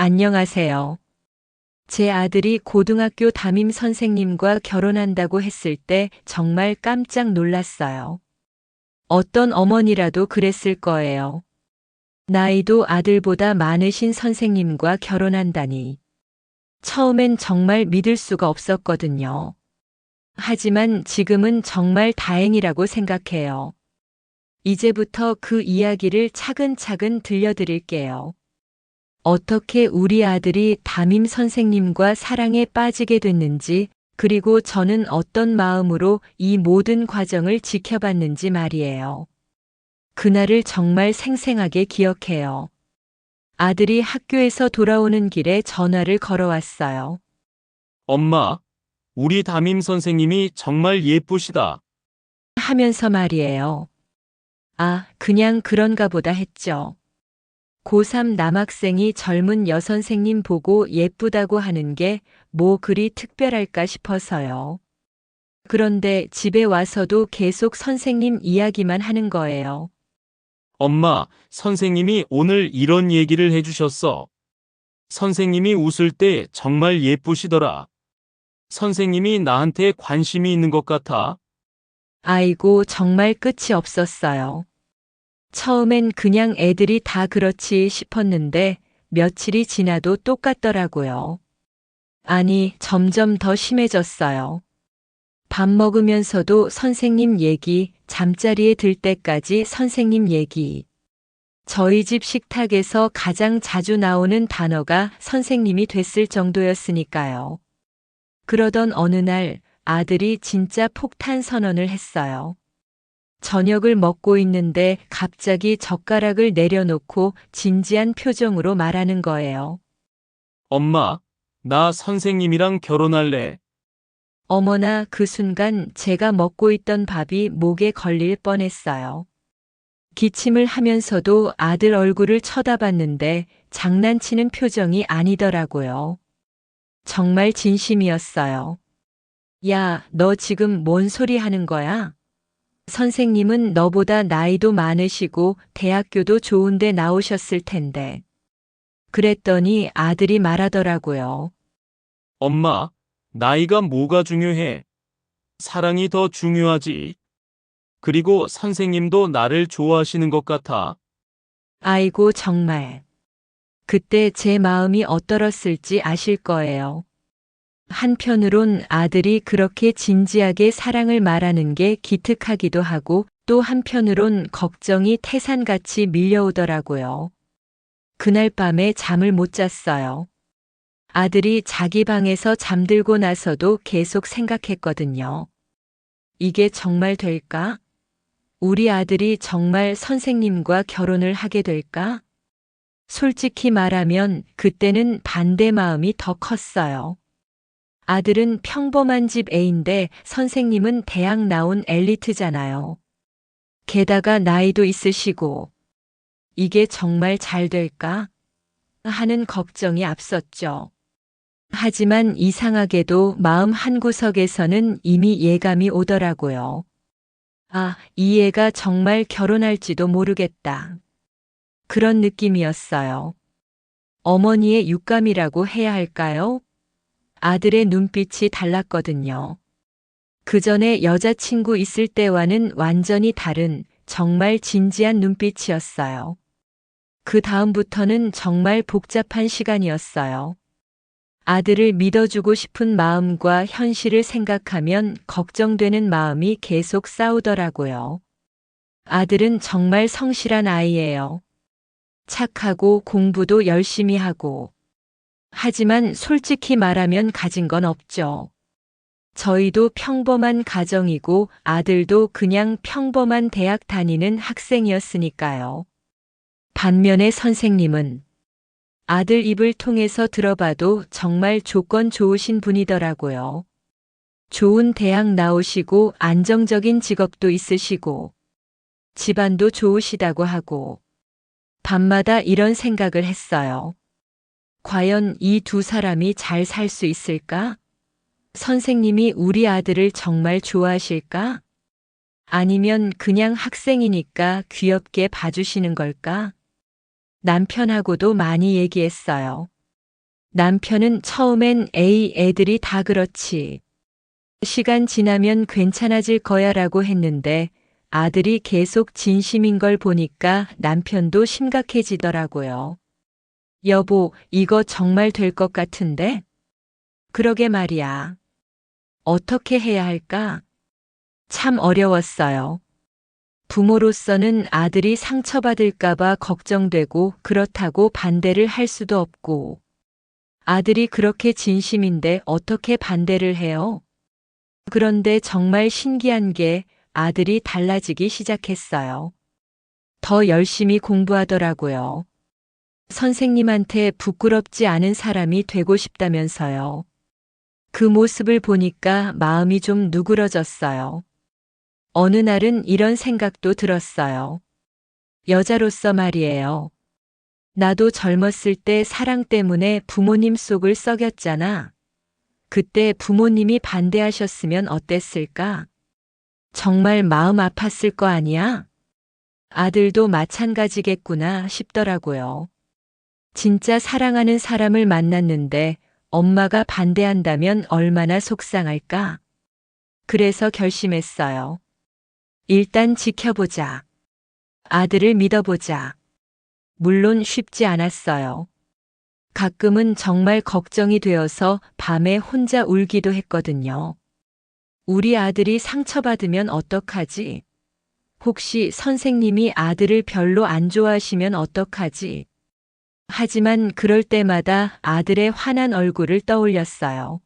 안녕하세요. 제 아들이 고등학교 담임 선생님과 결혼한다고 했을 때 정말 깜짝 놀랐어요. 어떤 어머니라도 그랬을 거예요. 나이도 아들보다 많으신 선생님과 결혼한다니. 처음엔 정말 믿을 수가 없었거든요. 하지만 지금은 정말 다행이라고 생각해요. 이제부터 그 이야기를 차근차근 들려드릴게요. 어떻게 우리 아들이 담임 선생님과 사랑에 빠지게 됐는지, 그리고 저는 어떤 마음으로 이 모든 과정을 지켜봤는지 말이에요. 그날을 정말 생생하게 기억해요. 아들이 학교에서 돌아오는 길에 전화를 걸어왔어요. 엄마, 우리 담임 선생님이 정말 예쁘시다. 하면서 말이에요. 아, 그냥 그런가 보다 했죠. 고3 남학생이 젊은 여선생님 보고 예쁘다고 하는 게 뭐 그리 특별할까 싶어서요. 그런데 집에 와서도 계속 선생님 이야기만 하는 거예요. 엄마, 선생님이 오늘 이런 얘기를 해주셨어. 선생님이 웃을 때 정말 예쁘시더라. 선생님이 나한테 관심이 있는 것 같아. 아이고, 정말 끝이 없었어요. 처음엔 그냥 애들이 다 그렇지 싶었는데 며칠이 지나도 똑같더라고요. 아니, 점점 더 심해졌어요. 밥 먹으면서도 선생님 얘기, 잠자리에 들 때까지 선생님 얘기. 저희 집 식탁에서 가장 자주 나오는 단어가 선생님이 됐을 정도였으니까요. 그러던 어느 날 아들이 진짜 폭탄 선언을 했어요. 저녁을 먹고 있는데 갑자기 젓가락을 내려놓고 진지한 표정으로 말하는 거예요. 엄마, 나 선생님이랑 결혼할래. 어머나, 그 순간 제가 먹고 있던 밥이 목에 걸릴 뻔했어요. 기침을 하면서도 아들 얼굴을 쳐다봤는데 장난치는 표정이 아니더라고요. 정말 진심이었어요. 야, 너 지금 뭔 소리 하는 거야? 선생님은 너보다 나이도 많으시고 대학교도 좋은데 나오셨을 텐데. 그랬더니 아들이 말하더라고요. 엄마, 나이가 뭐가 중요해? 사랑이 더 중요하지. 그리고 선생님도 나를 좋아하시는 것 같아. 아이고, 정말. 그때 제 마음이 어떨었을지 아실 거예요. 한편으론 아들이 그렇게 진지하게 사랑을 말하는 게 기특하기도 하고 또 한편으론 걱정이 태산같이 밀려오더라고요. 그날 밤에 잠을 못 잤어요. 아들이 자기 방에서 잠들고 나서도 계속 생각했거든요. 이게 정말 될까? 우리 아들이 정말 선생님과 결혼을 하게 될까? 솔직히 말하면 그때는 반대 마음이 더 컸어요. 아들은 평범한 집 애인데 선생님은 대학 나온 엘리트잖아요. 게다가 나이도 있으시고, 이게 정말 잘 될까? 하는 걱정이 앞섰죠. 하지만 이상하게도 마음 한구석에서는 이미 예감이 오더라고요. 아, 이 애가 정말 결혼할지도 모르겠다. 그런 느낌이었어요. 어머니의 육감이라고 해야 할까요? 아들의 눈빛이 달랐거든요. 그 전에 여자친구 있을 때와는 완전히 다른 정말 진지한 눈빛이었어요. 그 다음부터는 정말 복잡한 시간이었어요. 아들을 믿어주고 싶은 마음과 현실을 생각하면 걱정되는 마음이 계속 싸우더라고요. 아들은 정말 성실한 아이예요. 착하고 공부도 열심히 하고. 하지만 솔직히 말하면 가진 건 없죠. 저희도 평범한 가정이고 아들도 그냥 평범한 대학 다니는 학생이었으니까요. 반면에 선생님은 아들 입을 통해서 들어봐도 정말 조건 좋으신 분이더라고요. 좋은 대학 나오시고 안정적인 직업도 있으시고 집안도 좋으시다고 하고 밤마다 이런 생각을 했어요. 과연 이 두 사람이 잘 살 수 있을까? 선생님이 우리 아들을 정말 좋아하실까? 아니면 그냥 학생이니까 귀엽게 봐주시는 걸까? 남편하고도 많이 얘기했어요. 남편은 처음엔 에이, 애들이 다 그렇지. 시간 지나면 괜찮아질 거야 라고 했는데 아들이 계속 진심인 걸 보니까 남편도 심각해지더라고요. 여보, 이거 정말 될 것 같은데? 그러게 말이야. 어떻게 해야 할까? 참 어려웠어요. 부모로서는 아들이 상처받을까봐 걱정되고 그렇다고 반대를 할 수도 없고, 아들이 그렇게 진심인데 어떻게 반대를 해요? 그런데 정말 신기한 게 아들이 달라지기 시작했어요. 더 열심히 공부하더라고요. 선생님한테 부끄럽지 않은 사람이 되고 싶다면서요. 그 모습을 보니까 마음이 좀 누그러졌어요. 어느 날은 이런 생각도 들었어요. 여자로서 말이에요. 나도 젊었을 때 사랑 때문에 부모님 속을 썩였잖아. 그때 부모님이 반대하셨으면 어땠을까? 정말 마음 아팠을 거 아니야? 아들도 마찬가지겠구나 싶더라고요. 진짜 사랑하는 사람을 만났는데 엄마가 반대한다면 얼마나 속상할까? 그래서 결심했어요. 일단 지켜보자. 아들을 믿어보자. 물론 쉽지 않았어요. 가끔은 정말 걱정이 되어서 밤에 혼자 울기도 했거든요. 우리 아들이 상처받으면 어떡하지? 혹시 선생님이 아들을 별로 안 좋아하시면 어떡하지? 하지만 그럴 때마다 아들의 환한 얼굴을 떠올렸어요.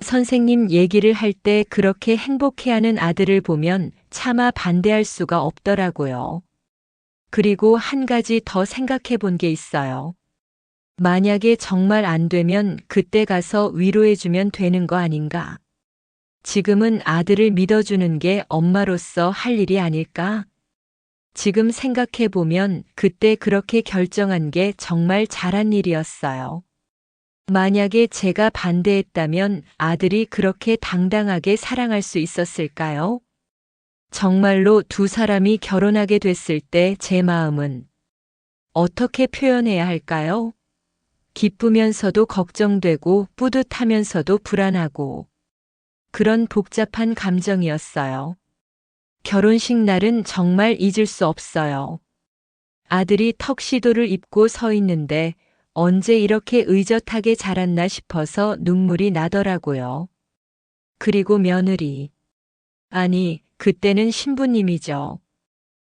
선생님 얘기를 할 때 그렇게 행복해하는 아들을 보면 차마 반대할 수가 없더라고요. 그리고 한 가지 더 생각해 본 게 있어요. 만약에 정말 안 되면 그때 가서 위로해주면 되는 거 아닌가? 지금은 아들을 믿어주는 게 엄마로서 할 일이 아닐까? 지금 생각해 보면 그때 그렇게 결정한 게 정말 잘한 일이었어요. 만약에 제가 반대했다면 아들이 그렇게 당당하게 사랑할 수 있었을까요? 정말로 두 사람이 결혼하게 됐을 때 제 마음은 어떻게 표현해야 할까요? 기쁘면서도 걱정되고 뿌듯하면서도 불안하고 그런 복잡한 감정이었어요. 결혼식 날은 정말 잊을 수 없어요. 아들이 턱시도를 입고 서 있는데 언제 이렇게 의젓하게 자랐나 싶어서 눈물이 나더라고요. 그리고 며느리. 아니, 그때는 신부님이죠.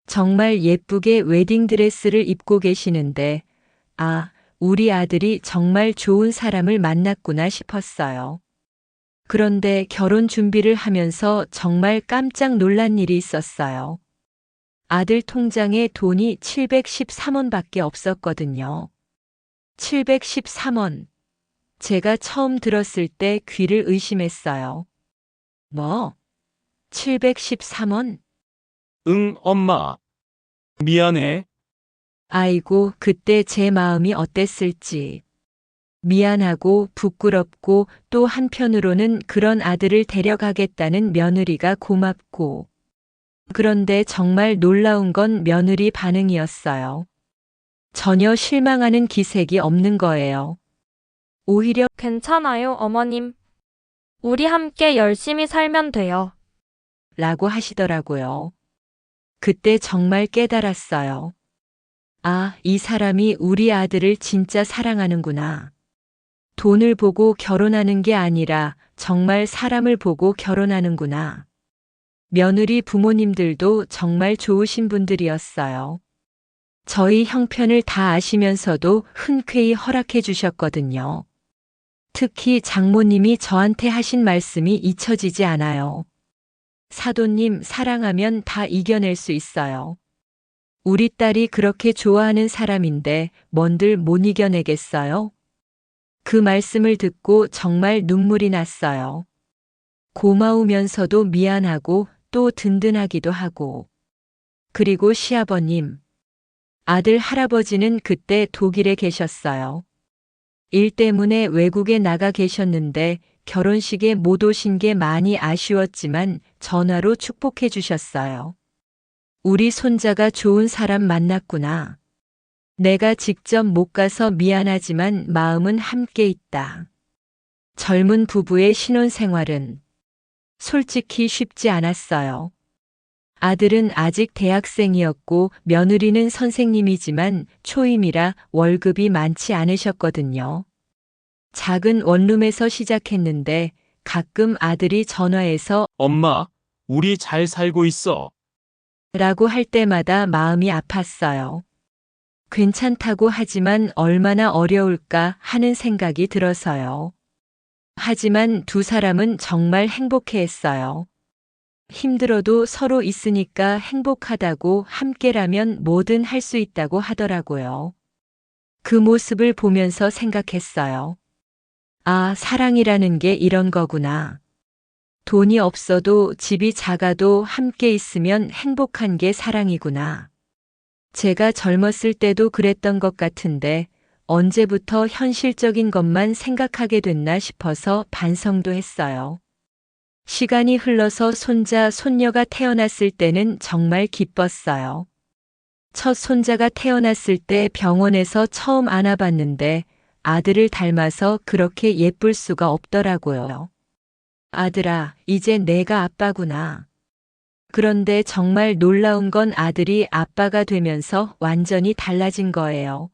정말 예쁘게 웨딩드레스를 입고 계시는데, 아, 우리 아들이 정말 좋은 사람을 만났구나 싶었어요. 그런데 결혼 준비를 하면서 정말 깜짝 놀란 일이 있었어요. 아들 통장에 돈이 713원 밖에 없었거든요. 713원. 제가 처음 들었을 때 귀를 의심했어요. 뭐? 713원? 응, 엄마. 미안해. 아이고, 그때 제 마음이 어땠을지. 미안하고 부끄럽고 또 한편으로는 그런 아들을 데려가겠다는 며느리가 고맙고. 그런데 정말 놀라운 건 며느리 반응이었어요. 전혀 실망하는 기색이 없는 거예요. 오히려 괜찮아요, 어머님. 우리 함께 열심히 살면 돼요. 라고 하시더라고요. 그때 정말 깨달았어요. 아, 이 사람이 우리 아들을 진짜 사랑하는구나. 돈을 보고 결혼하는 게 아니라 정말 사람을 보고 결혼하는구나. 며느리 부모님들도 정말 좋으신 분들이었어요. 저희 형편을 다 아시면서도 흔쾌히 허락해 주셨거든요. 특히 장모님이 저한테 하신 말씀이 잊혀지지 않아요. 사돈님 사랑하면 다 이겨낼 수 있어요. 우리 딸이 그렇게 좋아하는 사람인데 뭔들 못 이겨내겠어요? 그 말씀을 듣고 정말 눈물이 났어요. 고마우면서도 미안하고 또 든든하기도 하고. 그리고 시아버님. 아들 할아버지는 그때 독일에 계셨어요. 일 때문에 외국에 나가 계셨는데 결혼식에 못 오신 게 많이 아쉬웠지만 전화로 축복해 주셨어요. 우리 손자가 좋은 사람 만났구나. 내가 직접 못 가서 미안하지만 마음은 함께 있다. 젊은 부부의 신혼생활은 솔직히 쉽지 않았어요. 아들은 아직 대학생이었고 며느리는 선생님이지만 초임이라 월급이 많지 않으셨거든요. 작은 원룸에서 시작했는데 가끔 아들이 전화해서 엄마, 우리 잘 살고 있어. 라고 할 때마다 마음이 아팠어요. 괜찮다고 하지만 얼마나 어려울까 하는 생각이 들어서요. 하지만 두 사람은 정말 행복해했어요. 힘들어도 서로 있으니까 행복하다고 함께라면 뭐든 할 수 있다고 하더라고요. 그 모습을 보면서 생각했어요. 아, 사랑이라는 게 이런 거구나. 돈이 없어도 집이 작아도 함께 있으면 행복한 게 사랑이구나. 제가 젊었을 때도 그랬던 것 같은데 언제부터 현실적인 것만 생각하게 됐나 싶어서 반성도 했어요. 시간이 흘러서 손자, 손녀가 태어났을 때는 정말 기뻤어요. 첫 손자가 태어났을 때 병원에서 처음 안아봤는데 아들을 닮아서 그렇게 예쁠 수가 없더라고요. 아들아, 이제 내가 아빠구나. 그런데 정말 놀라운 건 아들이 아빠가 되면서 완전히 달라진 거예요.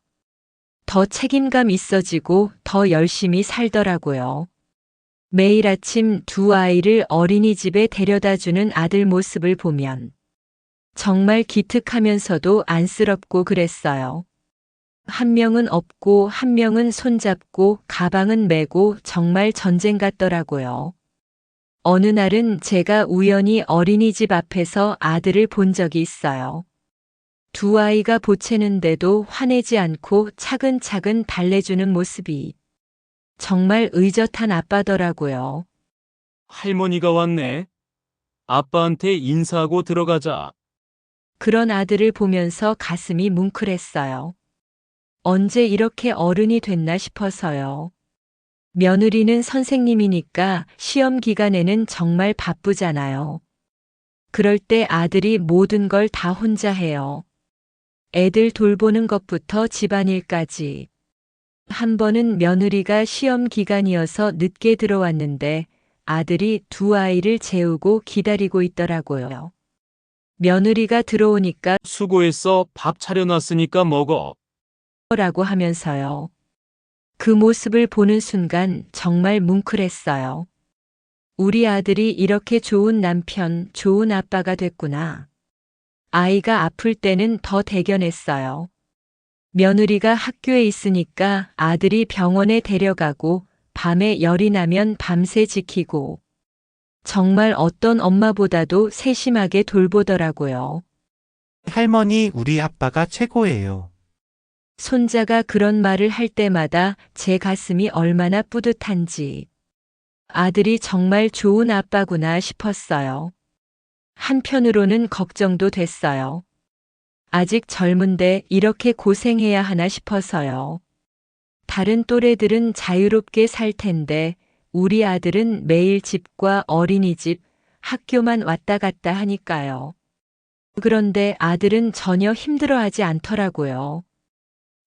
더 책임감 있어지고 더 열심히 살더라고요. 매일 아침 두 아이를 어린이집에 데려다 주는 아들 모습을 보면 정말 기특하면서도 안쓰럽고 그랬어요. 한 명은 업고 한 명은 손잡고 가방은 메고 정말 전쟁 같더라고요. 어느 날은 제가 우연히 어린이집 앞에서 아들을 본 적이 있어요. 두 아이가 보채는데도 화내지 않고 차근차근 달래주는 모습이 정말 의젓한 아빠더라고요. 할머니가 왔네. 아빠한테 인사하고 들어가자. 그런 아들을 보면서 가슴이 뭉클했어요. 언제 이렇게 어른이 됐나 싶어서요. 며느리는 선생님이니까 시험 기간에는 정말 바쁘잖아요. 그럴 때 아들이 모든 걸 다 혼자 해요. 애들 돌보는 것부터 집안일까지. 한 번은 며느리가 시험 기간이어서 늦게 들어왔는데 아들이 두 아이를 재우고 기다리고 있더라고요. 며느리가 들어오니까 수고했어. 밥 차려놨으니까 먹어. 라고 하면서요. 그 모습을 보는 순간 정말 뭉클했어요. 우리 아들이 이렇게 좋은 남편, 좋은 아빠가 됐구나. 아이가 아플 때는 더 대견했어요. 며느리가 학교에 있으니까 아들이 병원에 데려가고 밤에 열이 나면 밤새 지키고 정말 어떤 엄마보다도 세심하게 돌보더라고요. 할머니, 우리 아빠가 최고예요. 손자가 그런 말을 할 때마다 제 가슴이 얼마나 뿌듯한지 아들이 정말 좋은 아빠구나 싶었어요. 한편으로는 걱정도 됐어요. 아직 젊은데 이렇게 고생해야 하나 싶어서요. 다른 또래들은 자유롭게 살 텐데 우리 아들은 매일 집과 어린이집, 학교만 왔다 갔다 하니까요. 그런데 아들은 전혀 힘들어하지 않더라고요.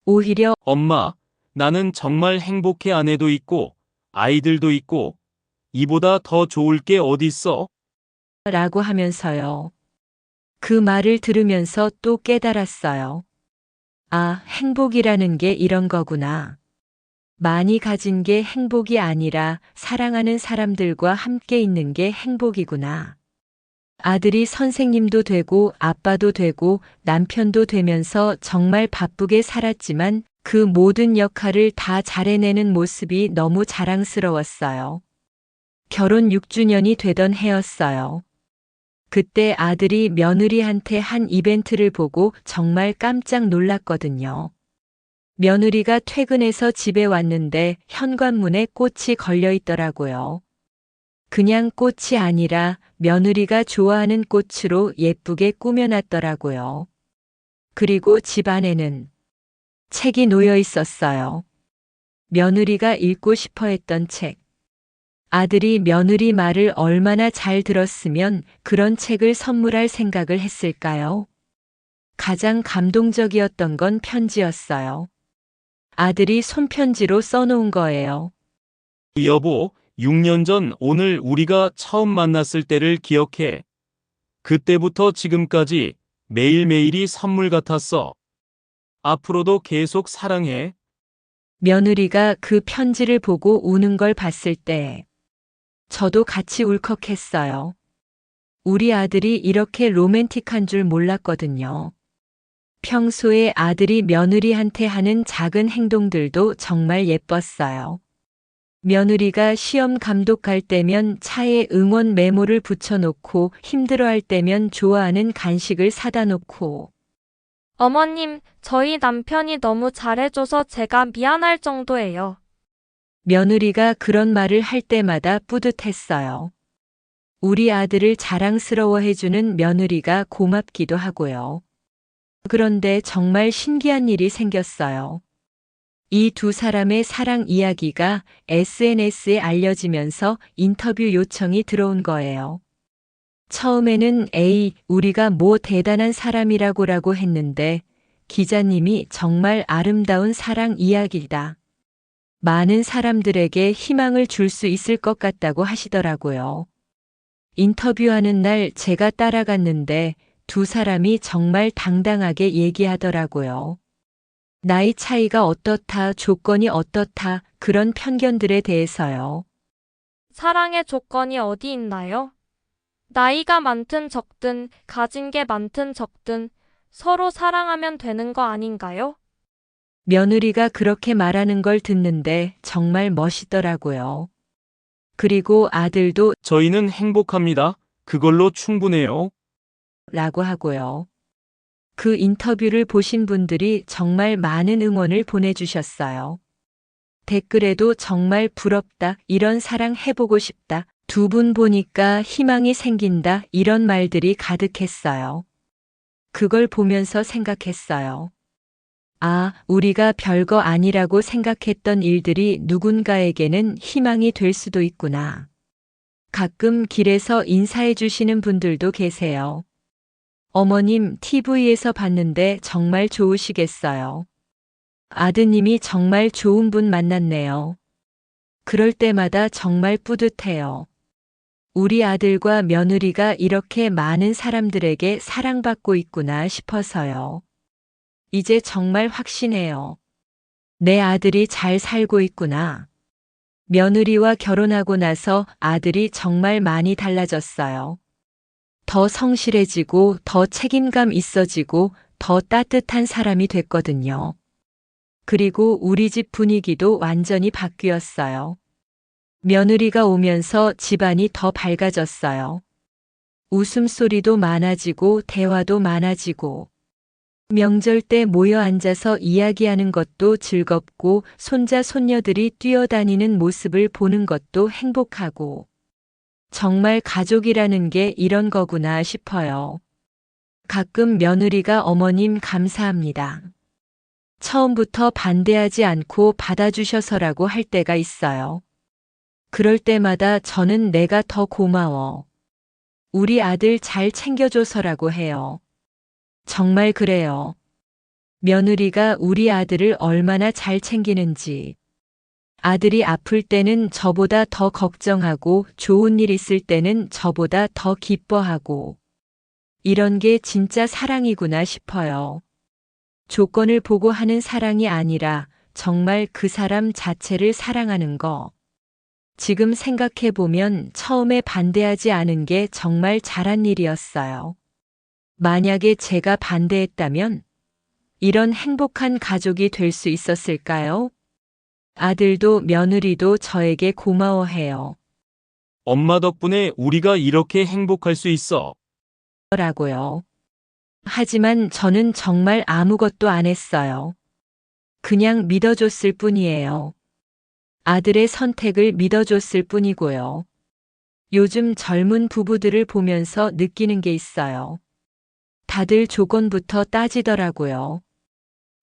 오히려 엄마, 나는 정말 행복해. 아내도 있고, 아이들도 있고, 이보다 더 좋을 게 어딨어? 라고 하면서요. 그 말을 들으면서 또 깨달았어요. 아, 행복이라는 게 이런 거구나. 많이 가진 게 행복이 아니라 사랑하는 사람들과 함께 있는 게 행복이구나. 아들이 선생님도 되고 아빠도 되고 남편도 되면서 정말 바쁘게 살았지만 그 모든 역할을 다 잘해내는 모습이 너무 자랑스러웠어요. 결혼 6주년이 되던 해였어요. 그때 아들이 며느리한테 한 이벤트를 보고 정말 깜짝 놀랐거든요. 며느리가 퇴근해서 집에 왔는데 현관문에 꽃이 걸려 있더라고요. 그냥 꽃이 아니라 며느리가 좋아하는 꽃으로 예쁘게 꾸며놨더라고요. 그리고 집 안에는 책이 놓여 있었어요. 며느리가 읽고 싶어 했던 책. 아들이 며느리 말을 얼마나 잘 들었으면 그런 책을 선물할 생각을 했을까요? 가장 감동적이었던 건 편지였어요. 아들이 손편지로 써놓은 거예요. 여보, 6년 전 오늘 우리가 처음 만났을 때를 기억해. 그때부터 지금까지 매일매일이 선물 같았어. 앞으로도 계속 사랑해. 며느리가 그 편지를 보고 우는 걸 봤을 때 저도 같이 울컥했어요. 우리 아들이 이렇게 로맨틱한 줄 몰랐거든요. 평소에 아들이 며느리한테 하는 작은 행동들도 정말 예뻤어요. 며느리가 시험 감독할 때면 차에 응원 메모를 붙여놓고 힘들어할 때면 좋아하는 간식을 사다 놓고 어머님, 저희 남편이 너무 잘해줘서 제가 미안할 정도예요. 며느리가 그런 말을 할 때마다 뿌듯했어요. 우리 아들을 자랑스러워해주는 며느리가 고맙기도 하고요. 그런데 정말 신기한 일이 생겼어요. 이 두 사람의 사랑 이야기가 SNS에 알려지면서 인터뷰 요청이 들어온 거예요. 처음에는 에이, 우리가 뭐 대단한 사람이라고라고 했는데 기자님이 정말 아름다운 사랑 이야기다. 많은 사람들에게 희망을 줄 수 있을 것 같다고 하시더라고요. 인터뷰하는 날 제가 따라갔는데 두 사람이 정말 당당하게 얘기하더라고요. 나이 차이가 어떻다, 조건이 어떻다, 그런 편견들에 대해서요. 사랑의 조건이 어디 있나요? 나이가 많든 적든, 가진 게 많든 적든, 서로 사랑하면 되는 거 아닌가요? 며느리가 그렇게 말하는 걸 듣는데 정말 멋있더라고요. 그리고 아들도 저희는 행복합니다. 그걸로 충분해요. 라고 하고요. 그 인터뷰를 보신 분들이 정말 많은 응원을 보내주셨어요. 댓글에도 정말 부럽다, 이런 사랑 해보고 싶다, 두 분 보니까 희망이 생긴다, 이런 말들이 가득했어요. 그걸 보면서 생각했어요. 아, 우리가 별거 아니라고 생각했던 일들이 누군가에게는 희망이 될 수도 있구나. 가끔 길에서 인사해 주시는 분들도 계세요. 어머님 TV에서 봤는데 정말 좋으시겠어요. 아드님이 정말 좋은 분 만났네요. 그럴 때마다 정말 뿌듯해요. 우리 아들과 며느리가 이렇게 많은 사람들에게 사랑받고 있구나 싶어서요. 이제 정말 확신해요. 내 아들이 잘 살고 있구나. 며느리와 결혼하고 나서 아들이 정말 많이 달라졌어요. 더 성실해지고 더 책임감 있어지고 더 따뜻한 사람이 됐거든요. 그리고 우리 집 분위기도 완전히 바뀌었어요. 며느리가 오면서 집안이 더 밝아졌어요. 웃음소리도 많아지고 대화도 많아지고 명절 때 모여 앉아서 이야기하는 것도 즐겁고 손자 손녀들이 뛰어다니는 모습을 보는 것도 행복하고 정말 가족이라는 게 이런 거구나 싶어요. 가끔 며느리가 어머님 감사합니다. 처음부터 반대하지 않고 받아주셔서라고 할 때가 있어요. 그럴 때마다 저는 내가 더 고마워. 우리 아들 잘 챙겨줘서라고 해요. 정말 그래요. 며느리가 우리 아들을 얼마나 잘 챙기는지. 아들이 아플 때는 저보다 더 걱정하고 좋은 일 있을 때는 저보다 더 기뻐하고. 이런 게 진짜 사랑이구나 싶어요. 조건을 보고 하는 사랑이 아니라 정말 그 사람 자체를 사랑하는 거. 지금 생각해 보면 처음에 반대하지 않은 게 정말 잘한 일이었어요. 만약에 제가 반대했다면 이런 행복한 가족이 될 수 있었을까요? 아들도 며느리도 저에게 고마워해요. 엄마 덕분에 우리가 이렇게 행복할 수 있어. 라고요. 하지만 저는 정말 아무것도 안 했어요. 그냥 믿어줬을 뿐이에요. 아들의 선택을 믿어줬을 뿐이고요. 요즘 젊은 부부들을 보면서 느끼는 게 있어요. 다들 조건부터 따지더라고요.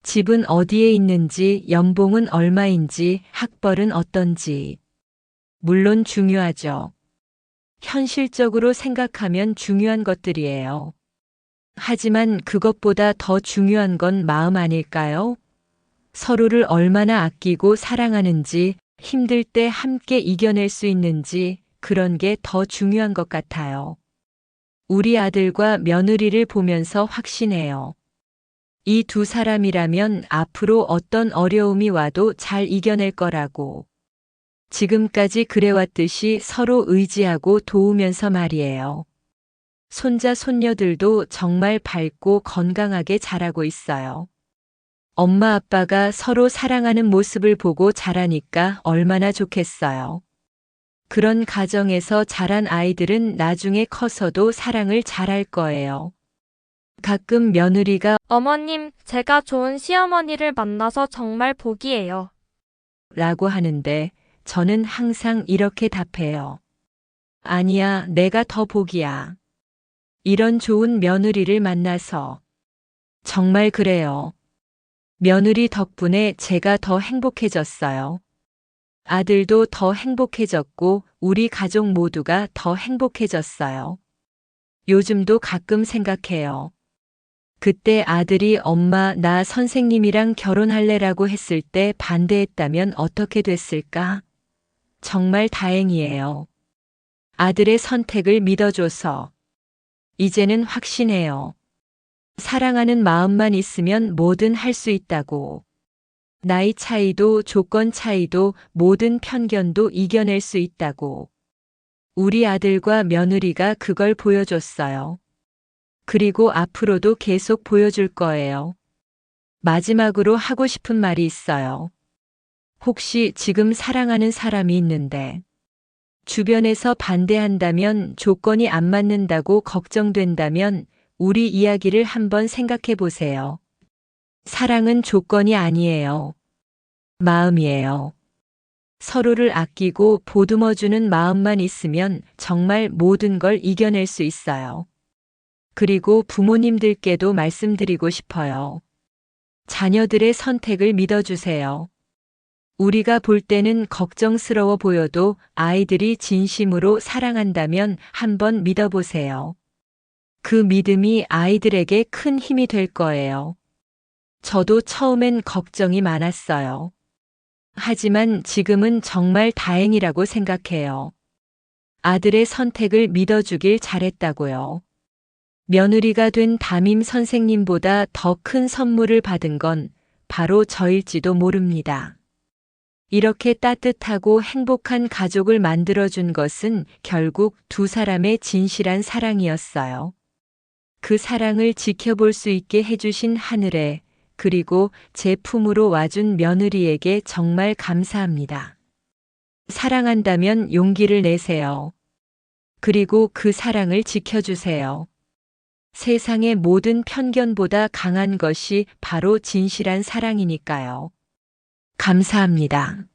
집은 어디에 있는지, 연봉은 얼마인지, 학벌은 어떤지. 물론 중요하죠. 현실적으로 생각하면 중요한 것들이에요. 하지만 그것보다 더 중요한 건 마음 아닐까요? 서로를 얼마나 아끼고 사랑하는지, 힘들 때 함께 이겨낼 수 있는지, 그런 게 더 중요한 것 같아요. 우리 아들과 며느리를 보면서 확신해요. 이 두 사람이라면 앞으로 어떤 어려움이 와도 잘 이겨낼 거라고. 지금까지 그래왔듯이 서로 의지하고 도우면서 말이에요. 손자, 손녀들도 정말 밝고 건강하게 자라고 있어요. 엄마, 아빠가 서로 사랑하는 모습을 보고 자라니까 얼마나 좋겠어요. 그런 가정에서 자란 아이들은 나중에 커서도 사랑을 잘할 거예요. 가끔 며느리가 어머님, 제가 좋은 시어머니를 만나서 정말 복이에요. 라고 하는데 저는 항상 이렇게 답해요. 아니야, 내가 더 복이야. 이런 좋은 며느리를 만나서. 정말 그래요. 며느리 덕분에 제가 더 행복해졌어요. 아들도 더 행복해졌고 우리 가족 모두가 더 행복해졌어요. 요즘도 가끔 생각해요. 그때 아들이 엄마, 나 선생님이랑 결혼할래라고 했을 때 반대했다면 어떻게 됐을까? 정말 다행이에요. 아들의 선택을 믿어줘서. 이제는 확신해요. 사랑하는 마음만 있으면 뭐든 할 수 있다고. 나이 차이도 조건 차이도 모든 편견도 이겨낼 수 있다고. 우리 아들과 며느리가 그걸 보여줬어요. 그리고 앞으로도 계속 보여줄 거예요. 마지막으로 하고 싶은 말이 있어요. 혹시 지금 사랑하는 사람이 있는데 주변에서 반대한다면, 조건이 안 맞는다고 걱정된다면 우리 이야기를 한번 생각해 보세요. 사랑은 조건이 아니에요. 마음이에요. 서로를 아끼고 보듬어주는 마음만 있으면 정말 모든 걸 이겨낼 수 있어요. 그리고 부모님들께도 말씀드리고 싶어요. 자녀들의 선택을 믿어주세요. 우리가 볼 때는 걱정스러워 보여도 아이들이 진심으로 사랑한다면 한번 믿어보세요. 그 믿음이 아이들에게 큰 힘이 될 거예요. 저도 처음엔 걱정이 많았어요. 하지만 지금은 정말 다행이라고 생각해요. 아들의 선택을 믿어주길 잘했다고요. 며느리가 된 담임 선생님보다 더 큰 선물을 받은 건 바로 저일지도 모릅니다. 이렇게 따뜻하고 행복한 가족을 만들어준 것은 결국 두 사람의 진실한 사랑이었어요. 그 사랑을 지켜볼 수 있게 해주신 하늘에, 그리고 제 품으로 와준 며느리에게 정말 감사합니다. 사랑한다면 용기를 내세요. 그리고 그 사랑을 지켜주세요. 세상의 모든 편견보다 강한 것이 바로 진실한 사랑이니까요. 감사합니다.